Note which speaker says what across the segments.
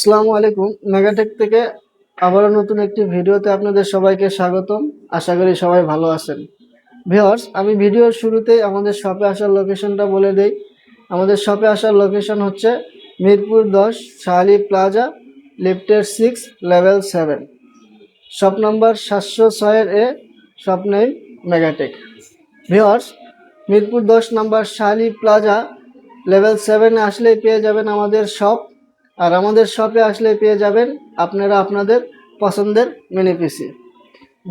Speaker 1: আসসালামু আলাইকুম। মেগাটেক থেকে আবারও নতুন একটি ভিডিওতে আপনাদের সবাইকে স্বাগতম। আশা করি সবাই ভালো আছেন। ভিউয়ার্স, আমি ভিডিওর শুরুতেই আমাদের শপে আসার লোকেশনটা বলে দেই। আমাদের শপে আসার লোকেশন হচ্ছে মিরপুর 10 শাহালি প্লাজা, লিফটের 6, level 7, shop number 706 shop name Megatech. Viewers, Mirpur 10 number Shahali plaza level 7-এ আসলেই পেয়ে যাবেন আমাদের শপ। আর আমাদের শপে আসলে পেয়ে যাবেন আপনারা আপনাদের পছন্দের মিনি পিসি।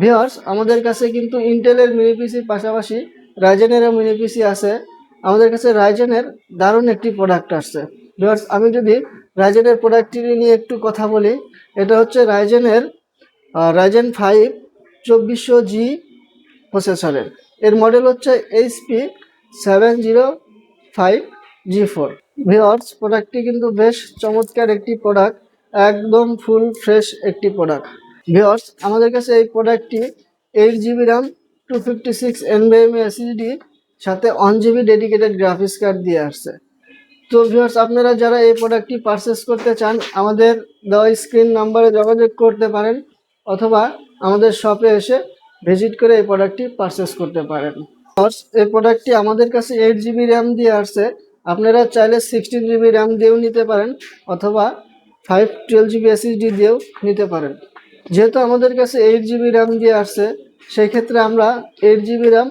Speaker 1: ভিউয়ার্স, আমাদের কাছে কিন্তু ইন্টেলের মিনি পিসির পাশাপাশি রাইজেনেরও মিনি পিসি আছে। আমাদের কাছে রাইজেনের দারুণ একটি প্রোডাক্ট আসছে। ভিউয়ার্স, আমি যদি রাইজেনের প্রোডাক্টটি নিয়ে একটু কথা বলি, এটা হচ্ছে রাইজেনের রাইজেন 5 2400G প্রসেসরের। এর মডেল হচ্ছে HP 705G4। ভিউয়ার্স, প্রোডাক্টটি কিন্তু বেশ চমৎকার একটি প্রোডাক্ট, একদম ফুল ফ্রেশ একটি প্রোডাক্ট। ভিউয়ার্স, আমাদের কাছে এই প্রোডাক্টটি 8GB RAM 256 NVMe SSD সাথে 1GB ডেডিকেটেড গ্রাফিক্স কার্ড দিয়ে আসছে। তো ভিউয়ার্স, আপনারা যারা এই প্রোডাক্টটি পারচেস করতে চান আমাদের দেওয়া স্ক্রিন নাম্বারে যোগাযোগ করতে পারেন, অথবা আমাদের শপে এসে ভিজিট করে এই প্রোডাক্টটি পারচেস করতে পারেন। এই প্রোডাক্টটি আমাদের কাছে 8GB RAM দিয়ে আসছে। আপনারা চাইলে 16GB RAM দিয়েও নিতে পারেন, অথবা 512GB SSD দিয়েও নিতে পারেন। যেহেতু আমাদের কাছে 8GB RAM দিয়ে আসছে, সেই ক্ষেত্রে আমরা 8GB RAM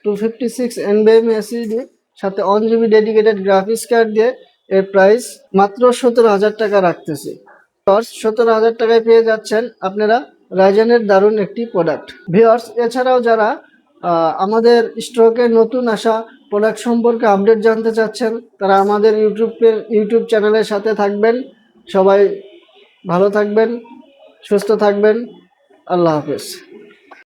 Speaker 1: 256 NVMe SSD সাথে 1GB ডেডিকেটেড গ্রাফিক্স কার্ড দিয়ে এর প্রাইস মাত্র 17,000 টাকা রাখতেছি। 17,000 টাকায় পেয়ে যাচ্ছেন আপনারা রাইজেনের দারুণ একটি প্রোডাক্ট। ভিউয়ার্স, এছাড়াও যারা আমাদের স্টকে নতুন আসা প্রোডাক্ট সম্পর্কে আপডেট জানতে চাচ্ছেন, তারা আমাদের ইউটিউব চ্যানেলের সাথে থাকবেন। সবাই ভালো থাকবেন, সুস্থ থাকবেন। আল্লাহ হাফেজ।